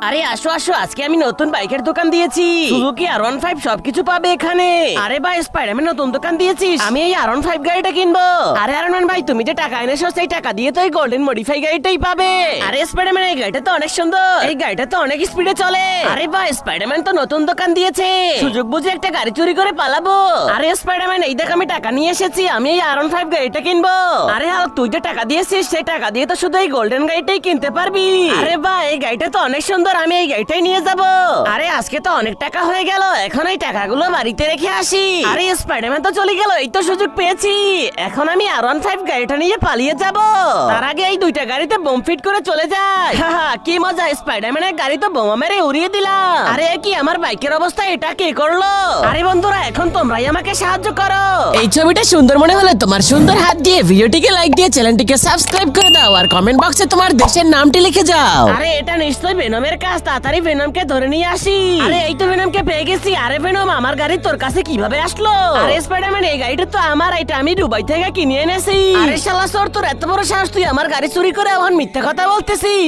আরে আসো আসো, আজকে আমি নতুন বাইকের দোকান দিয়েছি। সুজুকি R15 সবকিছু পাবে এখানে। আরে ভাই, স্পাইডারম্যান নতুন দোকান দিয়েছিস, আমি এই R15 গাড়িটা কিনবো। আরে আরমান ভাই, তুমি যে টাকা এনেছো সেই টাকা দিয়ে তো এই গোল্ডেন মডিফাই গাড়িটাই পাবে। আরে স্পাইডারম্যান, এই গাড়িটা তো অনেক সুন্দর, এই গাড়িটা তো অনেক স্পিডে চলে। আরে ভাই, স্পাইডারম্যান তো নতুন দোকান দিয়েছে, সুযোগ বুঝে একটা গাড়ি চুরি করে পালাবো। আরে স্পাইডারম্যান, এই দেখ আমি টাকা নিয়ে এসেছি, আমি এই R15 গাড়িটা কিনবো। আরে হাল, তুই যে টাকা দিয়েছিস সেই টাকা দিয়ে তো শুধু এই গোল্ডেন গাড়িটাই কিনতে পারবি। আরে ভাই, এই গাড়িটা তো অনেক সুন্দর, আমি এই গাড়িটাই নিয়ে যাব। আরে আজকে তো অনেক টাকা হয়ে গেল, এখন এই টাকাগুলো বাড়িতে রেখে আসি। আরে স্পাইডারম্যান তো চলে গেল, এই তো সুযোগ পেয়েছি, এখন আমি R15 গাড়িটা নিয়ে পালিয়ে যাব। তার আগে এই দুইটা গাড়িতে বোম ফিট করে চলে যায়। কি মজা, স্পাইডারম্যানের গাড়ি তো বোমা মেরে উড়িয়ে দিলাম। আরে কি আমার বাইকের অবস্থা, এটা কে করলো? আরে বন্ধুরা, এখন তোমরাই আমাকে সাহায্য করো। এই ছবিটা সুন্দর মনে হলে তোমার সুন্দর হাত দিয়ে ভিডিওটিকে লাইক দিয়ে চ্যানেলটিকে সাবস্ক্রাইব করে দাও আর কমেন্ট বক্সে তোমার দেশের নামটি লিখে যাও। আরে এটা নিশ্চয়ই ভেনমের কাজ, তাড়াতাড়ি ভেনমকে ধরে নিয়ে আসি। আরে এই তো ভেনমকে পেয়ে গেছি। আরে ভেনম, আমার গাড়ি তোর কাছে কিভাবে আসলো? আরে স্পাইডারম্যান, এই গাড়িটা তো আমার, এটা আমি দুবাই থেকে কিনে এনেছি। আরে শালা চোর, তোর এত বড় সাহস, তুই আমার গাড়ি চুরি করে এখন মিথ্যা কথা বলতেছিস?